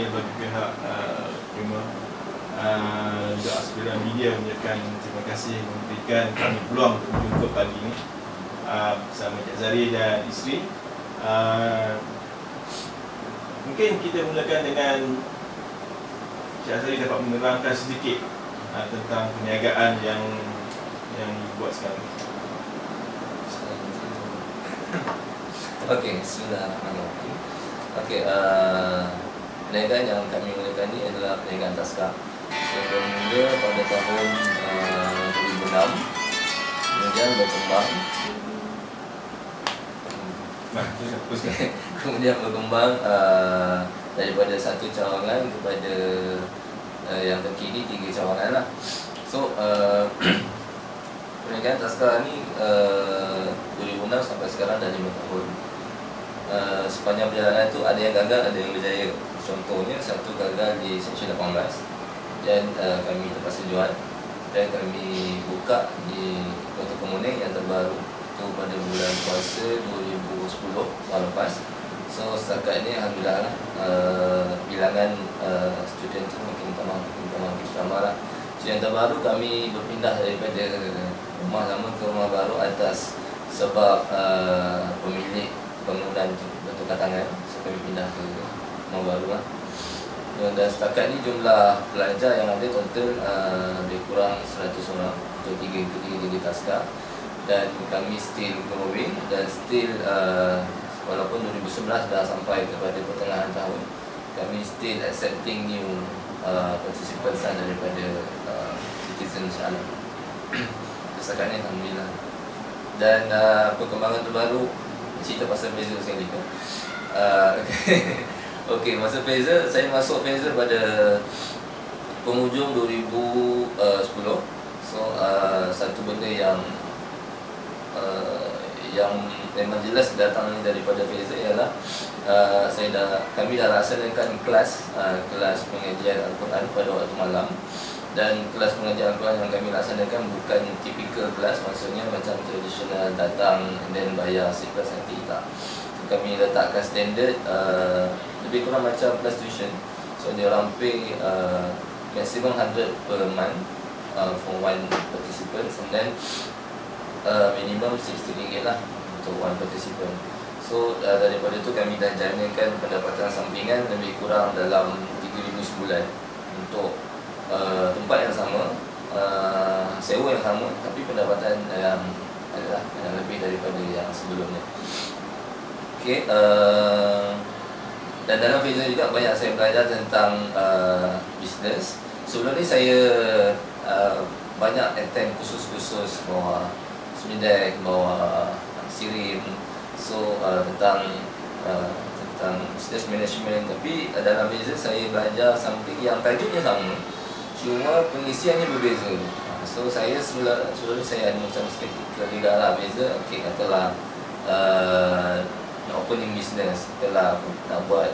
kasih bagi pihak Prima juga Aspira Media mengucapkan terima kasih memberikan kami peluang untuk berjumpa pagi ini bersama Cik Zari dan isteri. Mungkin kita mulakan dengan Cik Zari dapat menerangkan sedikit tentang perniagaan yang dibuat sekarang. Okey, bismillahirrahmanirrahim. Okey, perniagaan yang kami mulakan ni adalah perniagaan Taska. Bermula pada tahun 2006, kemudian berkembang. Kemudian berkembang daripada satu cawangan kepada yang terkini 3 cawangan lah. So perniagaan Taska ni 2006 sampai sekarang dah 5 tahun. Sepanjang perjalanan tu ada yang gagal, ada yang berjaya. Contohnya satu gagal di Seksyen 18 dan kami terpaksa jual, dan kami buka di Kota Kemuning yang terbaru tu pada bulan puasa 2010 tahun lepas. So setakat ni alhamdulillah bilangan student tu makin tambah lah. So yang terbaru kami berpindah daripada rumah lama ke rumah baru atas sebab pemilik bangunan tu bertukar tangan. So kami pindah ke rumah baru lah. Dan setakat ni jumlah pelajar yang ada total lebih kurang 100 orang untuk 3 Taska, dan kami still growing dan still walaupun 2011 dah sampai kepada pertengahan tahun, kami still accepting new participants daripada citizen Shah. Setakat ni alhamdulillah. Dan perkembangan terbaru, cerita pasal Fraser sekali kan. Okey, masa Fraser, saya masuk Fraser pada penghujung 2010. So satu benda yang memang jelas datang daripada Fraser ialah kami dah laksanakan kelas pengajian Al-Quran pada waktu malam. Dan kelas pengajian Al-Quran yang kami laksanakan bukan typical kelas, maksudnya macam tradisional datang dan bayar sekelas nanti tak. Kami letakkan standard lebih kurang macam class tuition. So dia orang pay maximum 100 per month for one participant, and then minimum RM60 lah untuk one participant. So daripada tu kami dah janakan pendapatan sampingan lebih kurang dalam 3,000 sebulan untuk tempat yang sama, sewa yang sama, tapi pendapatan yang adalah yang lebih daripada yang sebelumnya. Okay, dan dalam Fraser juga banyak saya belajar tentang bisnes. Sebelum ni saya banyak attend kursus-kursus bawa Smidek, bawa Sirim, so tentang business management. Tapi dalam Fraser saya belajar something yang tajuknya sama, cuma pengisiannya berbeza. So saya sebelum ni saya ada macam skeptikal juga lah Fraser. Okay, katalah opening business, kita nak buat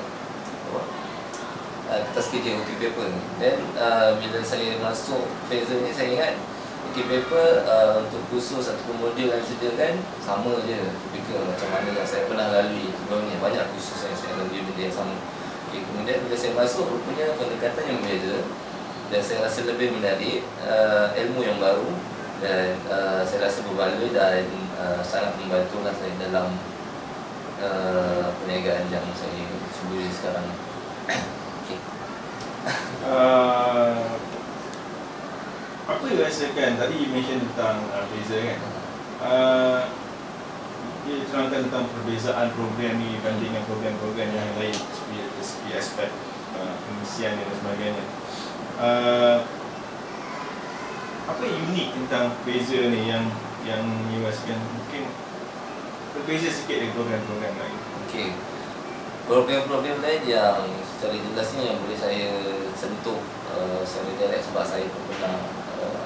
kertas kerja, working paper. Then bila saya masuk Fraser ni, saya ingat working paper untuk kursus ataupun modul yang disediakan sama je, typical macam mana yang saya pernah lalui sebelum ni. Banyak kursus yang saya lalui benda yang sama. Okay, kemudian bila saya masuk, rupanya pendekatan yang berbeza, dan saya rasa lebih menarik, ilmu yang baru, dan saya rasa berbaloi dan sangat membantulah saya dalam perniagaan yang saya sendiri sekarang. Okay. Apa you rasakan, tadi you mention tentang Fraser kan, dia terangkan tentang perbezaan program ni berbanding dengan program-program yang lain, segi aspek pengisian dan sebagainya. Apa yang unik tentang Fraser ni yang you rasakan mungkin berbeza sikit dari program-program lain? Okey, program-program lain yang secara jelasnya yang boleh saya sentuh secara direct sebab saya pun pernah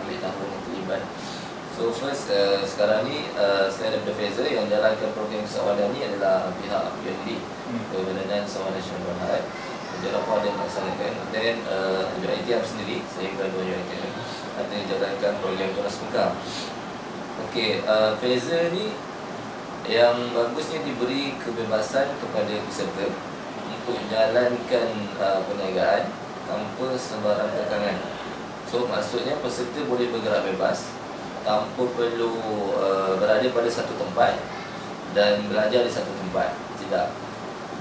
ambil tahun yang terlibat. So first, sekarang ni selain daripada Fraser, yang jalankan program Sawadan ni adalah pihak PND, Perbadan Sawan Nasional Berhad. Dia pun ada melaksanakan. Dan UiTM sendiri, saya graduate UiTM, ada jalankan program Tunas Muka. Okey, Fraser ni yang bagusnya diberi kebebasan kepada peserta untuk jalankan perniagaan tanpa sebarang tekangan. So maksudnya peserta boleh bergerak bebas tanpa perlu berada pada satu tempat dan belajar di satu tempat. Tidak.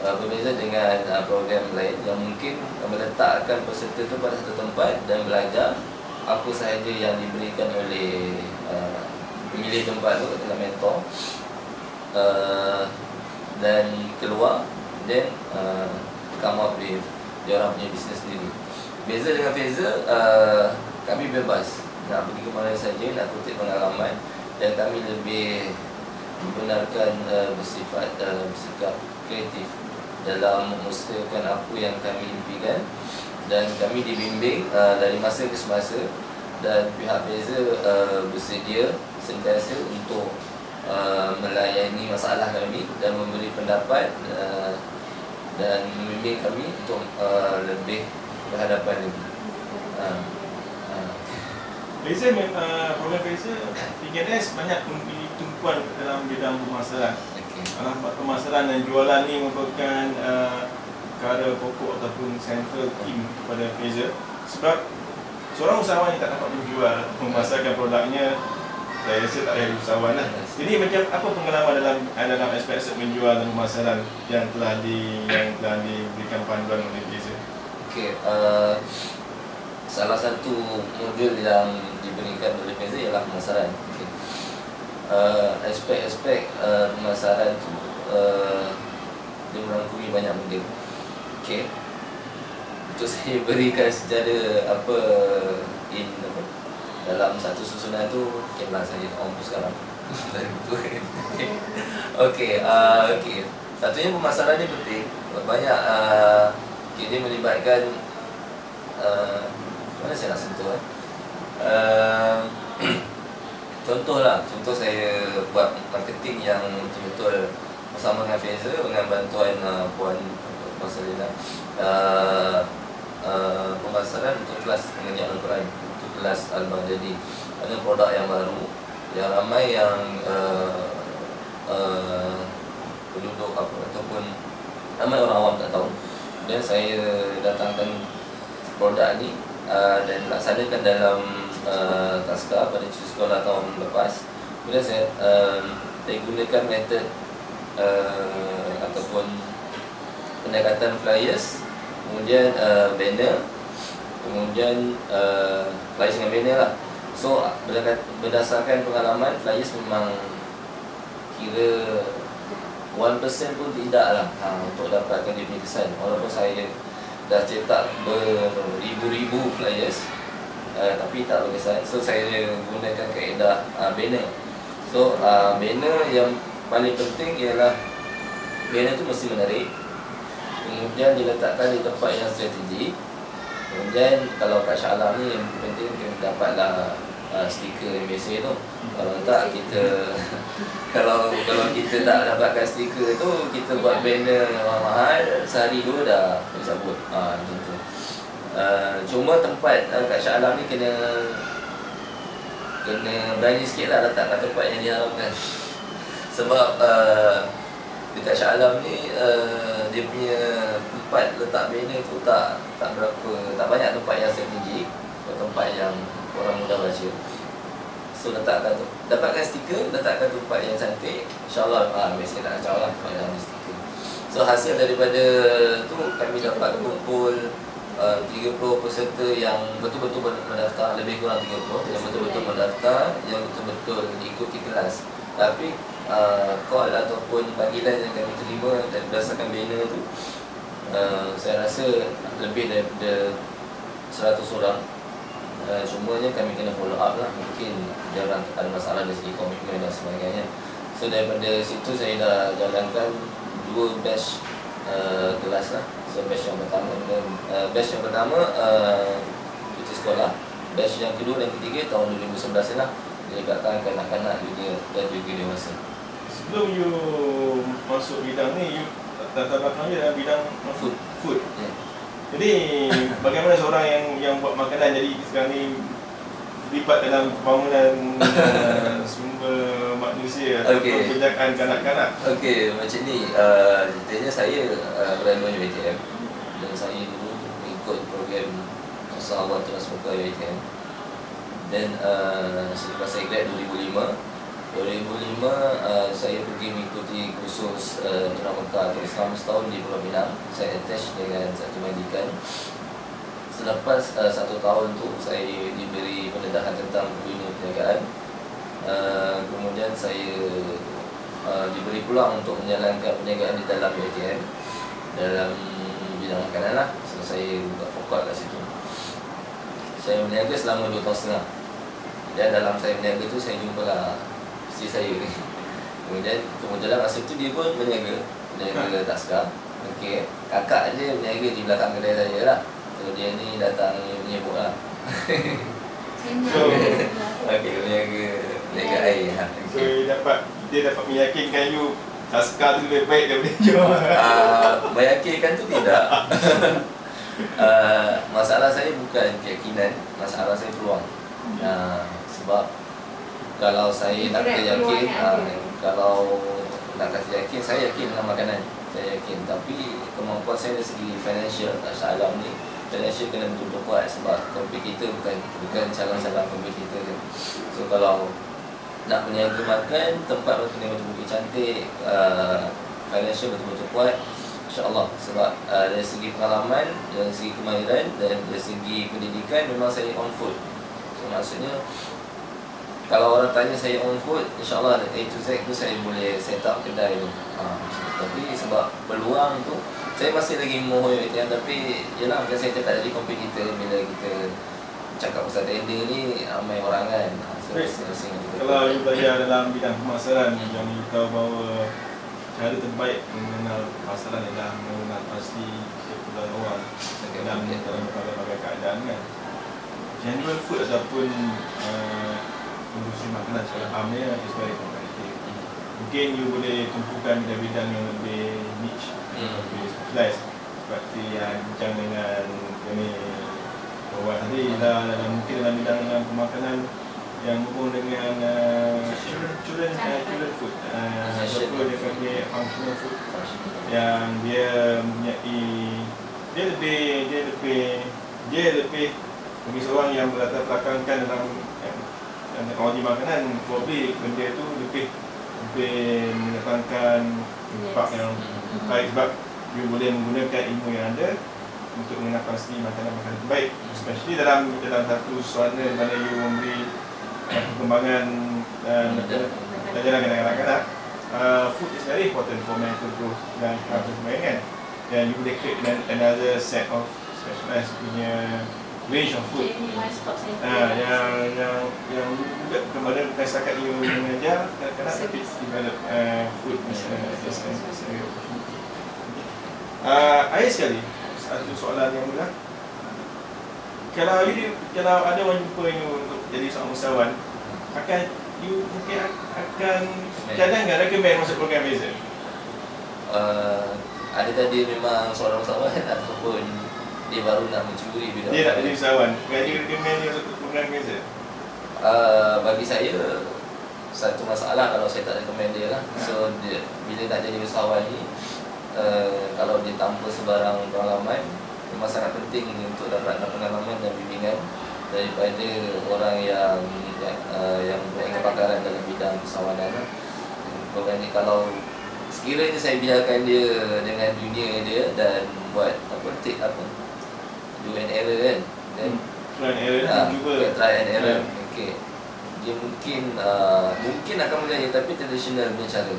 Berbeza dengan program lain yang mungkin meletakkan peserta itu pada satu tempat dan belajar apa sahaja yang diberikan oleh pemilih tempat tu, katakanlah mentor, dan keluar then come up with dia orang punya bisnes sendiri. Beza dengan Fazer, kami bebas nak pergi ke mana saja, nak kutip pengalaman, dan kami lebih membenarkan bersikap kreatif dalam mengusahakan apa yang kami impikan, dan kami dibimbing dari masa ke semasa, dan pihak Fazer bersedia sentiasa untuk melayani masalah kami dan memberi pendapat dan membimbing kami untuk lebih berhadapan lagi. Fazer, program Fazer PGNS banyak memiliki tumpuan dalam bidang pemasaran. Pemasaran dan jualan ni merupakan perkara pokok ataupun central theme kepada Fazer. Sebab seorang usahawan yang tak dapat menjual, memasarkan produknya, saya rasa tak ada usahawan lah. Jadi macam apa pengalaman dalam aspek menjual dan pemasaran yang telah diberikan panduan oleh Fazer? Okey, salah satu modul yang diberikan oleh Fazer ialah pemasaran. Okay. Aspek-aspek pemasaran tu dia merangkumi banyak benda. Okey. Untuk saya berikan secara dalam satu susunan tu, mungkinlah saya ompus sekarang. Okey, satunya pemasaran ni penting. Banyak dia melibatkan mana saya nak sentuh contoh saya buat marketing yang betul-betul bersama dengan Fazer dengan bantuan Puan Selina, pemasaran untuk kelas pengajian Al-Quran, untuk kelas Al-Baghdadi. Ada produk yang baru yang ramai yang penduduk ataupun ramai orang awam tak tahu, dan saya datangkan produk ni dan laksanakan dalam taska pada cuti sekolah tahun lepas. Kemudian saya gunakan metod ataupun pendekatan flyers, kemudian banner, kemudian flyers dengan banner lah. So berdasarkan pengalaman, flyers memang kira 1% pun tidak lah untuk dapatkan dia punya kesan. Walaupun saya dah cetak beribu-ribu flyers, tapi tak berkesan. So saya gunakan kaedah banner. So banner yang paling penting ialah banner tu mesti menarik, kemudian diletakkan di tempat yang strategik. Kemudian kalau kat Shah Alam ni yang penting kita dapatlah stiker yang biasa tu. Kalau tak kita kalau kita tak dapatkan stiker tu, kita buat banner yang mahal, sehari dua dah cabut. Macam tu. Cuma tempat kat Shah Alam ni kena berani sikit lah letak kat tempat yang diharapkan. Sebab dekat Shah Alam ni dia punya tempat letak banner tu tak banyak tempat yang strategik, tempat yang orang mudah baca. So dapatkan stiker, letakkan tempat yang cantik, insyaAllah biasanya tak kacau lah tempat yang ada stiker. So hasil daripada tu kami dapat kumpul 30 peserta yang betul-betul mendaftar, lebih kurang 30 yang betul-betul mendaftar, yang betul-betul ikuti kelas. Tapi call ataupun panggilan yang kami terima dan berdasarkan banner tu, saya rasa lebih daripada 100 orang. Semuanya kami kena follow up lah. Mungkin dia orang ada masalah dari segi komitmen dan sebagainya. So daripada situ saya dah jalankan 2 batch kelas lah. So batch yang pertama cuti sekolah, batch yang kedua dan ketiga tahun 2011 lah, dilibatkan kanak-kanak juga dan juga dewasa. Sebelum you masuk bidang ni, you latar belakangnya dalam bidang food. Yeah. Jadi bagaimana seorang yang buat makanan, jadi sekarang ni terlibat dalam pembangunan sumber manusia atau penjagaan kanak-kanak? Okey, macam ni. Ceritanya saya graduate UiTM dan saya dulu ikut program Usahawan Transmuka UiTM. Dan selepas saya grad 2005 saya pergi mengikuti kursus Tuna Mekah atau selama setahun di Pulau Pinang. Saya attach dengan satu majikan. Selepas 1 tahun tu saya diberi pendedahan tentang dunia perniagaan. Kemudian saya diberi peluang untuk menjalankan perniagaan di dalam UiTM dalam bidang makanan lah. So saya buka fokus kat situ. Saya berniaga selama 2 tahun setengah. Dan dalam saya berniaga tu saya jumpalah isteri saya ni. Kemudian masa tu dia pun berniaga taska. Okey, kakak dia berniaga di belakang kedai saya lah. So dia ni datang menyebut lah. Okey, berniaga air. So dia dapat meyakinkan you taska tu lebih baik daripada jual. Meyakinkan tu tidak. Masalah saya bukan keyakinan, masalah saya peluang. Sebab kalau saya nak yakin, kalau nak kata yakin, saya yakin dengan makanan, saya yakin. Tapi kemampuan saya dari segi financial, Alam ni financial kena betul-betul kuat. Sebab kompetitor bukan calon-calon kompetitor. So kalau nak berniaga makan, tempat kena betul-betul cantik, financial betul-betul kuat, InsyaAllah. Sebab dari segi pengalaman, dari segi kemahiran dan dari segi pendidikan, memang saya on food. So maksudnya kalau orang tanya saya on food, InsyaAllah A to Z tu saya boleh set up kedai tu. Tapi sebab peluang tu, saya masih lagi mohon UiTM. Tapi yelah, macam saya cakap tadi, kompetitor bila kita cakap pasal tender ni, ramai orang kan. So kalau you belajar dalam bidang pemasaran, yang you tahu bahawa cara terbaik mengenal pasaran ialah mengenal pasti keperluan orang dalam berbagai keadaan kan. General food ataupun industri makanan secara amnya is very competitive. Mungkin you boleh tumpukan bidang-bidang yang lebih niche, lebih specialized, seperti yang bincang dengan kami bahawa tadi mungkin dalam bidang pemakanan yang berhubung dengan children food, ataupun dia panggil functional food, yang dia mempunyai dia lebih bagi seorang yang berlatar belakangkan dalam teknologi makanan, probably benda tu lebih mendatangkan impak yang baik, sebab you boleh menggunakan ilmu yang ada untuk mengenal pasti makanan-makanan terbaik, especially dalam satu suasana di mana you memberi perkembangan pelajaran kanak-kanak. Food is very important for mental growth dan sebagainya kan. Dan you boleh create another set of specialized punya range of food. Yang juga kepada bukan setakat you mengajar kanak-kanak, tapi develop food akhir sekali, satu soalan yang mudah. Kalau ada orang jumpa you untuk jadi seorang usahawan, mungkin akan cadang tak recommend masuk program Razer? Adakah dia memang seorang usahawan ataupun dia baru nak mencuri bidang? Dia nak jadi usahawan, kan you recommend dia masuk program Razer? Bagi saya, satu masalah kalau saya tak recommend dia lah. So bila nak jadi usahawan ni, kalau dia tanpa sebarang pengalaman, memang sangat penting untuk dapatkan pengalaman dan bimbingan daripada orang yang mempunyai kepakaran dalam bidang usahawanan. Program ni kalau sekiranya saya biarkan dia dengan dunia dia dan buat do and error kan, dan try and error, okay, dia mungkin akan berjaya, tapi tradisional punya cara.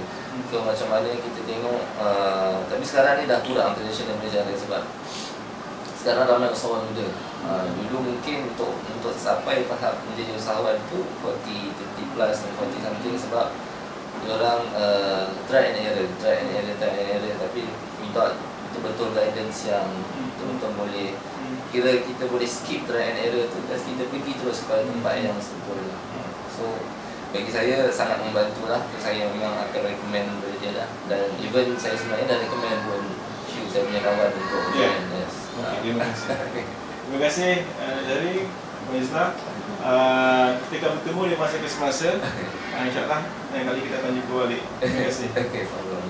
So macam mana kita tengok, tapi sekarang ni dah kurang tradisional punya cara, sebab sekarang ramai usahawan muda. Dulu mungkin untuk sampai tahap menjadi usahawan tu 30 plus, 40 something, sebab diorang try and error, tapi without betul-betul guidance yang betul-betul boleh kira kita boleh skip try and error tu dan kita pergi terus kepada tempat yang betul. So bagi saya sangat membantu lah. Saya memang akan recommend pada dia lah. Dan even saya sebenarnya dah recommend pun saya punya kawan untuk Terima kasih dari Puan Islah. Kita akan bertemu di masa ke semasa. InsyaAllah lain kali kita akan jumpa balik. Terima kasih. Okey, sama.